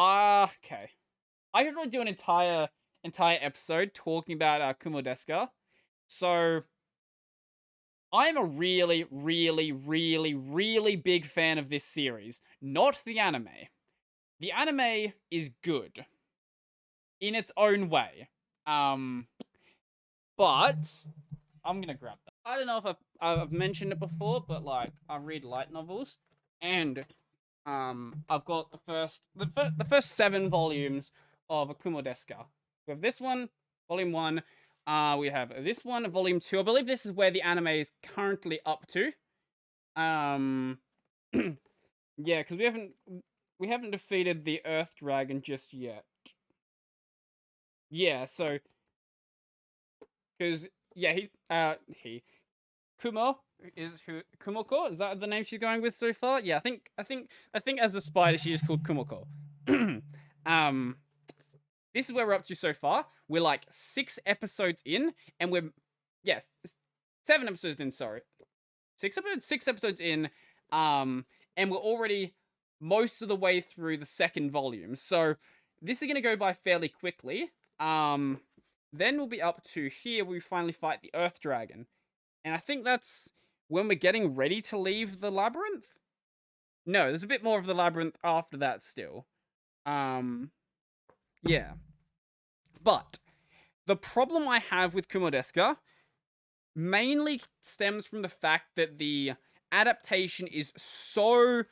Okay. I could really do an entire episode talking about Kumo Deska. So I'm a really, really, really, really big fan of this series, not the anime. The anime is good in its own way. Um, but I'm gonna grab that. I don't know if I've mentioned it before, but like I read light novels, and I've got the first 7 volumes of Akumo Deska. We have this one, volume one. We have this one, volume two. I believe this is where the anime is currently up to. Um, yeah, because we haven't defeated the Earth Dragon just yet. Yeah, so because yeah he Kumo is who Kumoko, is that the name she's going with so far? Yeah, I think as a spider she is called Kumoko. um, this is where we're up to so far. We're like 6 episodes in, and we're yes 7 episodes in. Sorry, 6 episodes in. And we're already most of the way through the second volume. So this is gonna go by fairly quickly. Then we'll be up to here where we finally fight the Earth Dragon. And I think that's when we're getting ready to leave the labyrinth. No, there's a bit more of the labyrinth after that still. Um, yeah. But the problem I have with Kumodeska mainly stems from the fact that the adaptation is so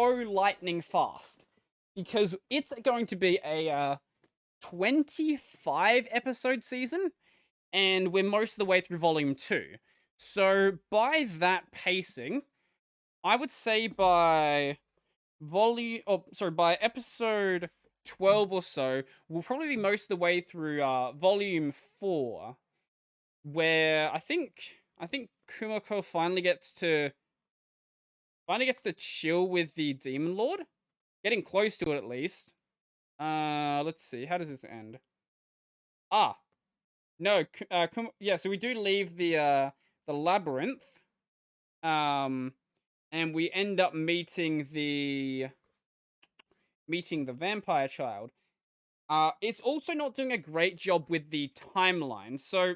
lightning fast because it's going to be a 25 episode season and we're most of the way through volume 2. So by that pacing, I would say by episode 12 or so, we'll probably be most of the way through volume 4, where I think Kumiko finally gets to chill with the Demon Lord. Getting close to it at least. Let's see. How does this end? Ah, no. Yeah. So we do leave the labyrinth. Um, and we end up meeting the vampire child. It's also not doing a great job with the timeline. So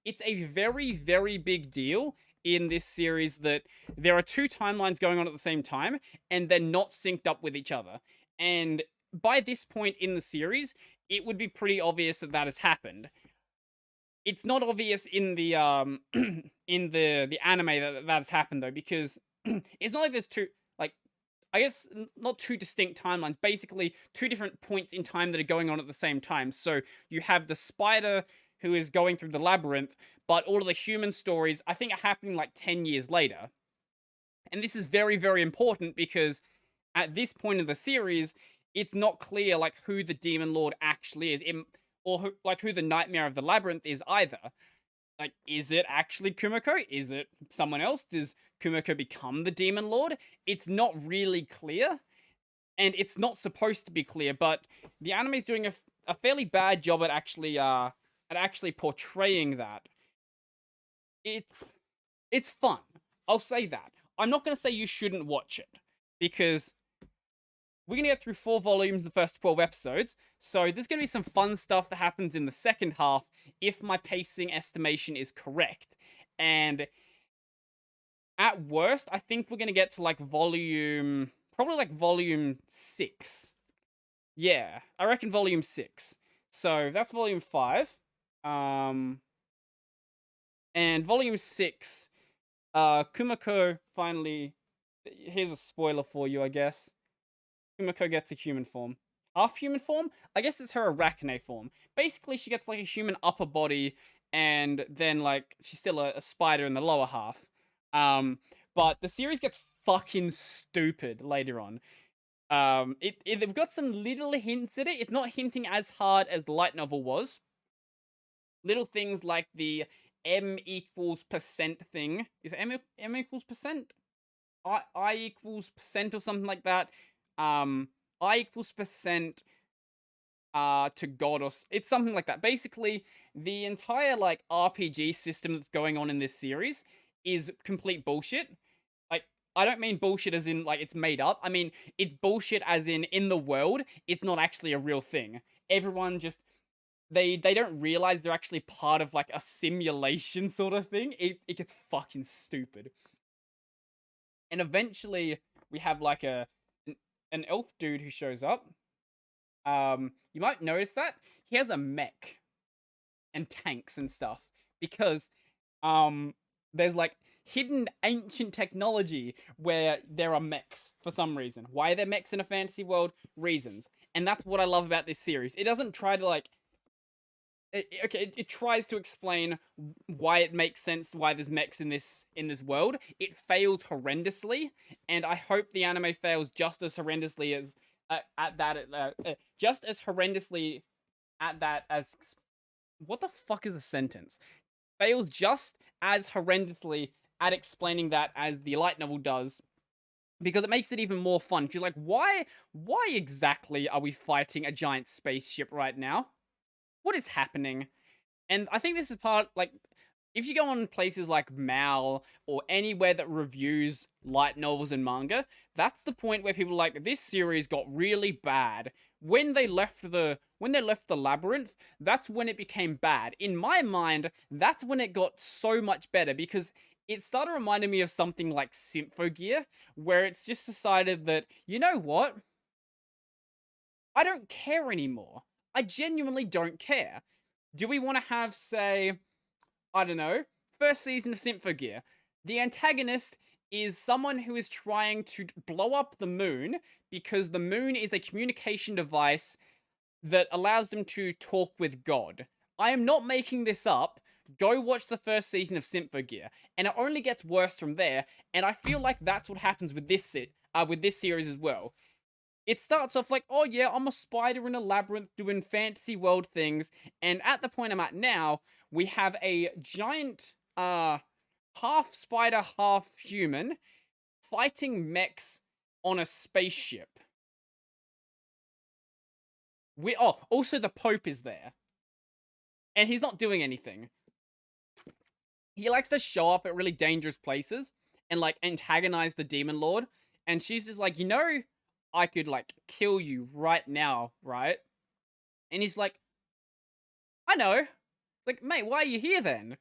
it's a very, very big deal in this series that there are 2 timelines going on at the same time and they're not synced up with each other. And by this point in the series, it would be pretty obvious that that has happened. It's not obvious in the in the anime that has happened though, because it's not like there's two like I guess not 2 distinct timelines, basically 2 different points in time that are going on at the same time. So you have the spider who is going through the labyrinth, but all of the human stories I think are happening like 10 years later. And this is very, very important because at this point in the series, it's not clear like who the demon lord actually is, or who the nightmare of the labyrinth is either. Like, is it actually Kumiko? Is it someone else? Does Kumiko become the demon lord? It's not really clear, and it's not supposed to be clear. But the anime is doing a fairly bad job at actually portraying that. It's fun. I'll say that. I'm not gonna say you shouldn't watch it because we're gonna get through 4 volumes in the first 12 episodes, so there's gonna be some fun stuff that happens in the second half if my pacing estimation is correct. And at worst, I think we're gonna get to like probably like volume 6. Yeah, I reckon volume 6. So that's volume 5. Um, and volume 6, Kumiko finally. Here's a spoiler for you, I guess. Kumiko gets a human form. Half human form? I guess it's her arachne form. Basically, she gets like a human upper body, and then like she's still a spider in the lower half. Um, but the series gets fucking stupid later on. They've got some little hints at it. It's not hinting as hard as the light novel was. Little things like the M equals percent thing. Is it M equals percent? I equals percent or something like that. Um, I equals percent to God, or it's something like that. Basically, the entire like RPG system that's going on in this series is complete bullshit. Like I don't mean bullshit as in like it's made up. I mean it's bullshit as in the world, it's not actually a real thing. Everyone just they don't realize they're actually part of like a simulation sort of thing. It gets fucking stupid. And eventually we have like an elf dude who shows up. You might notice that he has a mech and tanks and stuff because um there's like hidden ancient technology where there are mechs for some reason. Why are there mechs in a fantasy world? Reasons. And that's what I love about this series. It doesn't try to like it tries to explain why it makes sense why there's mechs in this world. It fails horrendously, and I hope the anime fails just as horrendously as at that just as horrendously at that as what the fuck is a sentence? Fails just as horrendously at explaining that as the light novel does, because it makes it even more fun. You're like, why exactly are we fighting a giant spaceship right now? What is happening? And I think this is part, like, if you go on places like Mal or anywhere that reviews light novels and manga, that's the point where people are like, this series got really bad. When they left the labyrinth, that's when it became bad. In my mind, that's when it got so much better, because it started reminding me of something like Symphogear, where it's just decided that, you know what? I don't care anymore. I genuinely don't care. Do we want to have, say, I don't know, first season of Symphogear? The antagonist is someone who is trying to blow up the moon because the moon is a communication device that allows them to talk with God. I am not making this up. Go watch the first season of Symphogear, and it only gets worse from there. And I feel like that's what happens with this series as well. It starts off like, oh yeah, I'm a spider in a labyrinth doing fantasy world things, and at the point I'm at now, we have a giant, half spider, half human fighting mechs on a spaceship. Also the Pope is there, and he's not doing anything. He likes to show up at really dangerous places and like antagonize the Demon Lord, and she's just like, I could like kill you right now, right? And he's like, I know. Like, mate, why are you here then?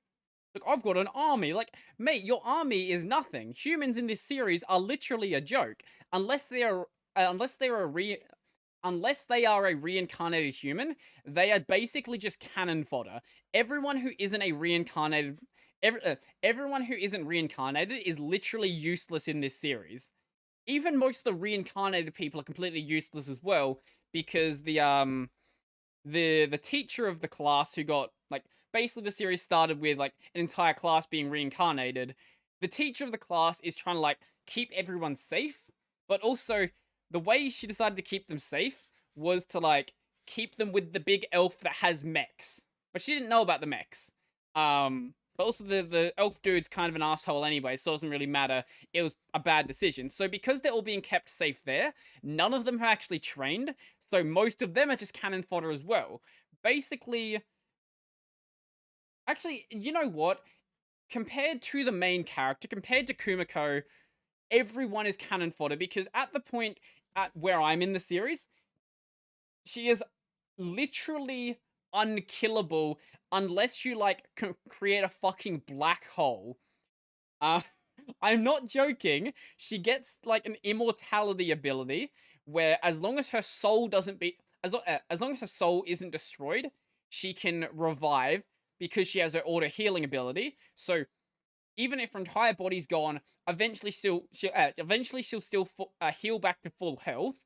Look, I've got an army. Like, mate, your army is nothing. Humans in this series are literally a joke. Unless they are, unless they are a unless they are a reincarnated human, they are basically just cannon fodder. Everyone who isn't a reincarnated, everyone who isn't reincarnated is literally useless in this series. Even most of the reincarnated people are completely useless as well, because the teacher of the class who got like basically the series started with like an entire class being reincarnated. The teacher of the class is trying to like keep everyone safe, but also the way she decided to keep them safe was to like keep them with the big elf that has mechs. But she didn't know about the mechs. But also the elf dude's kind of an asshole anyway, so it doesn't really matter. It was a bad decision. So because they're all being kept safe there, none of them have actually trained, so most of them are just cannon fodder as well. Basically, actually, you know what? Compared to the main character, compared to Kumiko, everyone is cannon fodder, because at the point at where I'm in the series, she is literally unkillable unless you like create a fucking black hole. Uh, I'm not joking. She gets like an immortality ability where as long as her soul doesn't be as long as her soul isn't destroyed, she can revive because she has her auto healing ability. So even if her entire body's gone, eventually she'll still heal back to full health.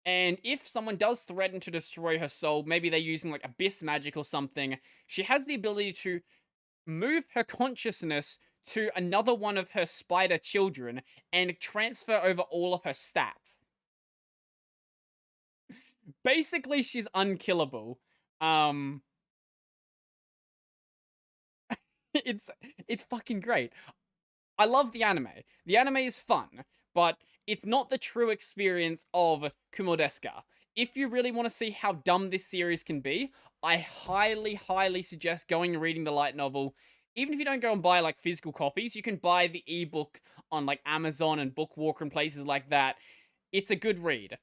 And if someone does threaten to destroy her soul, maybe they're using like abyss magic or something, she has the ability to move her consciousness to another one of her spider children and transfer over all of her stats. Basically, she's unkillable. Um, it's it's fucking great. I love the anime. The anime is fun, but it's not the true experience of Kumodeska. If you really want to see how dumb this series can be, I highly, highly suggest going and reading the light novel. even if you don't go and buy like physical copies, you can buy the ebook on like Amazon and Bookwalker and places like that. It's a good read.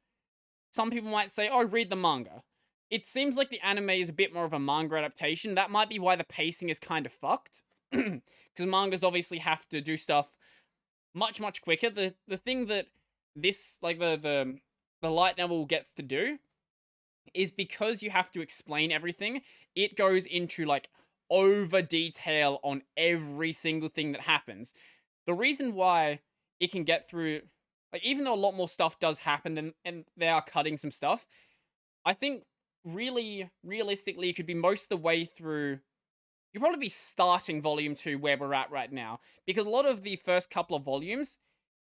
Some people might say, "Oh, read the manga." It seems like the anime is a bit more of a manga adaptation. That might be why the pacing is kind of fucked. Because mangas obviously have to do stuff much quicker. The thing that this like the light novel gets to do is because you have to explain everything, it goes into like over detail on every single thing that happens. The reason why it can get through, like, even though a lot more stuff does happen and they are cutting some stuff, I think really realistically it could be most of the way through. You'll probably be starting volume 2 where we're at right now, because a lot of the first couple of volumes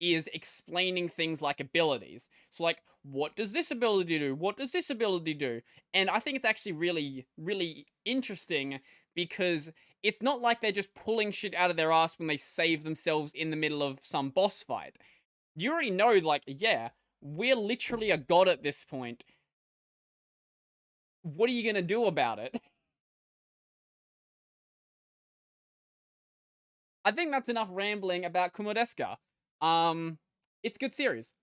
is explaining things like abilities. So, like, what does this ability do? What does this ability do? And I think it's actually really interesting because it's not like they're just pulling shit out of their ass when they save themselves in the middle of some boss fight. You already know, like, yeah, we're literally a god at this point. What are you gonna do about it? I think that's enough rambling about Kumodeska. Um, it's a good series.